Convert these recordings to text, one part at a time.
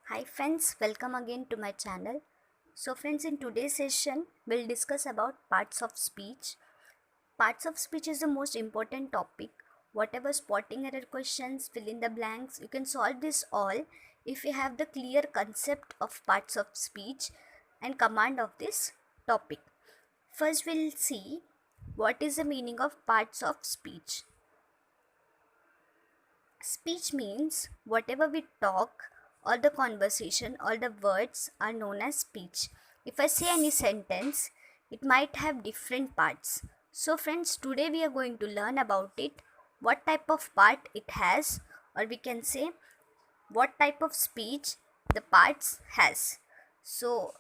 Hi friends, welcome again to my channel. So friends, in today's session, we'll discuss about parts of speech. Parts of speech is the most important topic. Whatever spotting error questions, fill in the blanks, you can solve this all if you have the clear concept of parts of speech and command of this topic. First, we'll see what is the meaning of parts of speech. Speech means whatever we talk or the conversation or the words are known as speech. If I say any sentence, it might have different parts. So friends, today we are going to learn about it, what type of part it has, or we can say what type of speech the parts has. So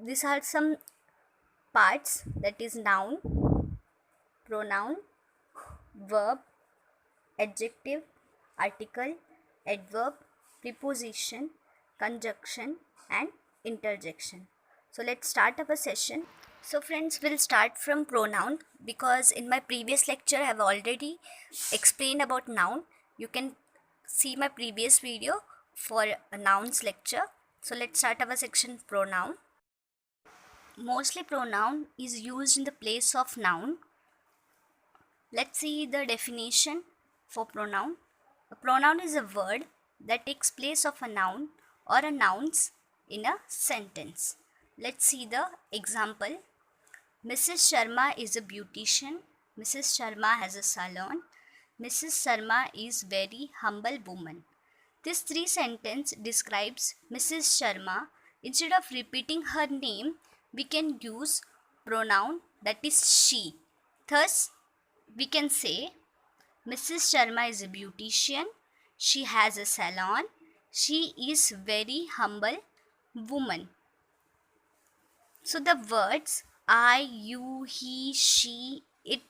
these are some parts, that is noun, pronoun, verb, adjective, article, adverb, preposition, conjunction, and interjection. So let's start our session. So friends, we'll start from pronoun because in my previous lecture I have already explained about noun. You can see my previous video for a nouns lecture. So let's start our section pronoun. Mostly pronoun is used in the place of noun. Let's see the definition for pronoun. A pronoun is a word that takes place of a noun or a nouns in a sentence. Let's see the example. Mrs. Sharma is a beautician. Mrs. Sharma has a salon. Mrs. Sharma is very humble woman. This three sentence describes Mrs. Sharma. Instead of repeating her name, we can use pronoun that is she. Thus, we can say Mrs. Sharma is a beautician. She has a salon. She is very humble woman. So the words I, you, he, she, it,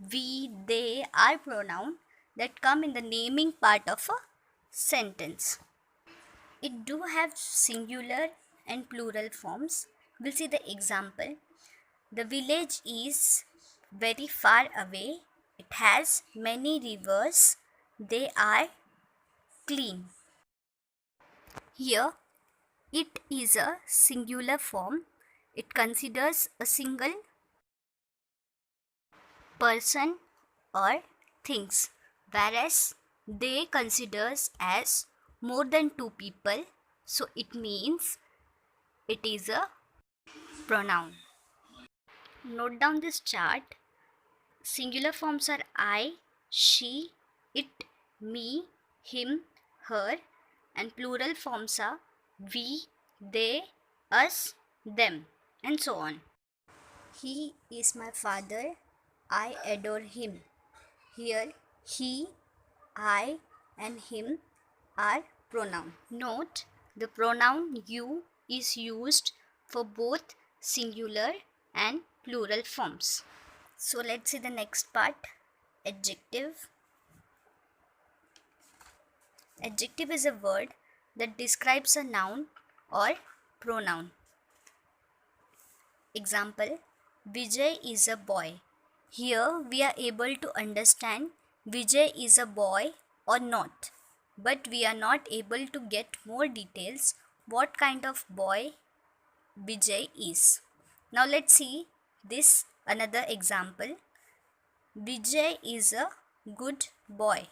we, they are pronoun that come in the naming part of a sentence. It do have singular and plural forms. We'll see the example. The village is very far away. It has many rivers. They are clean. Here, it is a singular form. It considers a single person or things, whereas they considers as more than two people. So it means it is a pronoun. Note down this chart. Singular forms are I, she, it, me, him, her, and plural forms are we, they, us, them, and so on. He is my father. I adore him. Here, he, I, and him are pronoun. Note, the pronoun you is used for both singular and plural forms. So let's see the next part, adjective. Adjective is a word that describes a noun or pronoun. Example, Vijay is a boy. Here we are able to understand Vijay is a boy or not, but we are not able to get more details what kind of boy Vijay is. Now let's see this another example. Vijay is a good boy.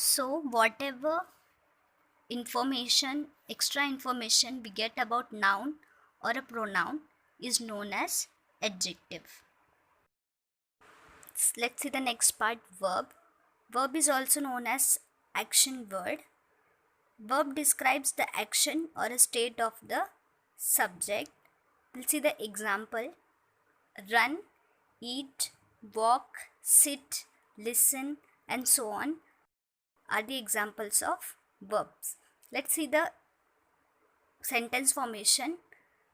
So whatever information, extra information we get about noun or a pronoun is known as adjective. Let's see the next part, verb. Verb is also known as action word. Verb describes the action or a state of the subject. We'll see the example. Run, eat, walk, sit, listen, and so on are the examples of verbs. Let's see the sentence formation.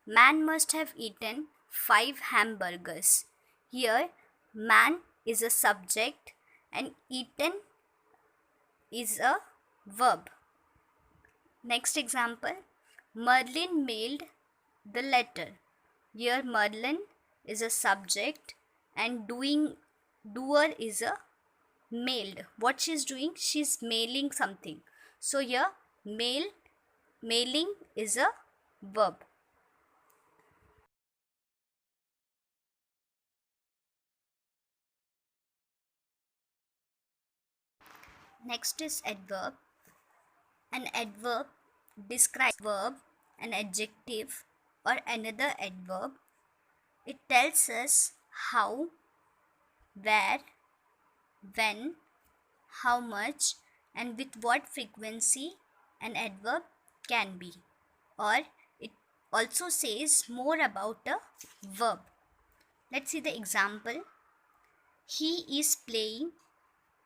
Man must have eaten 5 hamburgers. Here, man is a subject and eaten is a verb. Next example, Merlin mailed the letter. Here, Merlin is a subject and doer is a mailed. What she's doing? She's mailing something. So here mailing is a verb. Next is adverb. An adverb describes verb, an adjective, or another adverb. It tells us how, where, when, how much, and with what frequency an adverb can be. Or it also says more about a verb. Let's see the example. He is playing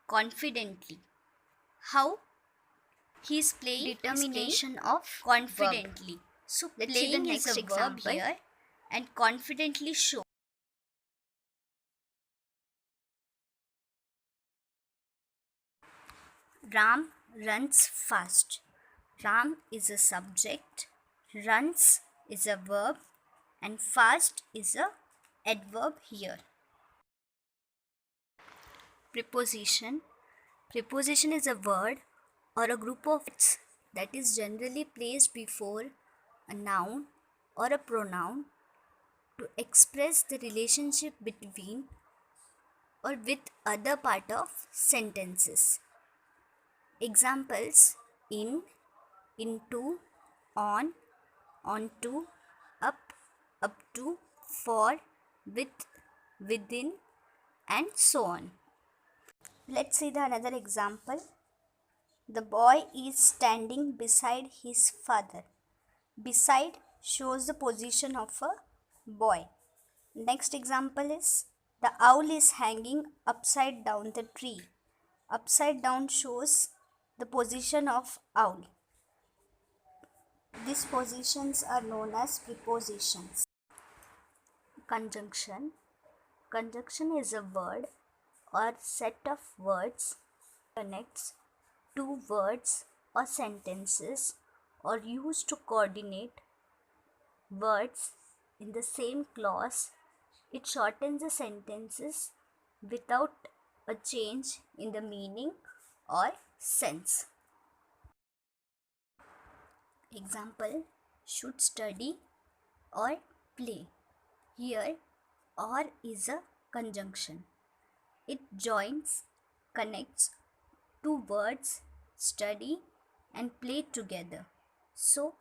confidently. How? He is playing determination of confidently. Verb. So let's see the next example here, and confidently show. Ram runs fast. Ram is a subject, runs is a verb, and fast is a adverb here. Preposition. Preposition is a word or a group of words that is generally placed before a noun or a pronoun to express the relationship between or with other part of sentences. Examples: in, into, on, onto, up, up to, for, with, within, and so on. Let's see the another example. The boy is standing beside his father. Beside shows the position of a boy. Next example is the owl is hanging upside down the tree. Upside down shows the position of owl. These positions are known as prepositions. Conjunction. Conjunction is a word or set of words connects two words or sentences or used to coordinate words in the same clause. It shortens the sentences without a change in the meaning or sense. Example: should study or play. Here or is a conjunction. It joins, connects two words, study and play together. So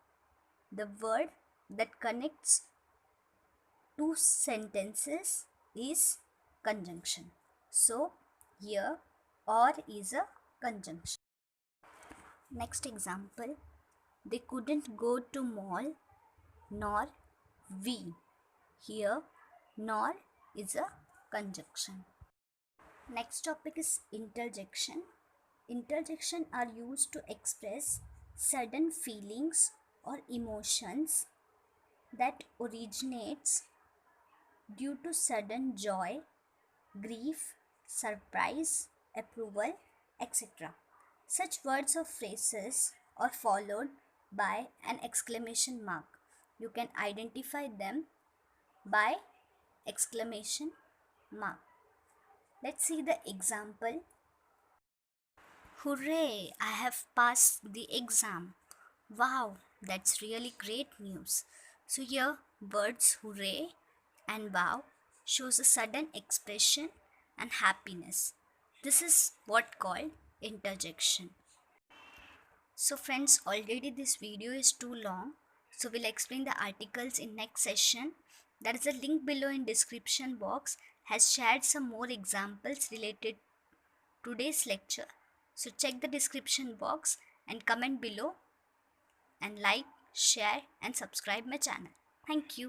the word that connects two sentences is conjunction. So here or is a conjunction. Next example: they couldn't go to mall nor we. Here nor is a conjunction. Next topic is interjection. Interjection are used to express sudden feelings or emotions that originates due to sudden joy, grief, surprise, approval, etc. Such words or phrases are followed by an exclamation mark. You can identify them by exclamation mark. Let's see the example. Hooray! I have passed the exam. Wow, that's really great news. So here words hooray and wow shows a sudden expression and happiness. This is what called interjection. So friends, already this video is too long. So we'll explain the articles in next session. There is a link below in description box has shared some more examples related to today's lecture. So check the description box and comment below and like, share and subscribe my channel. Thank you.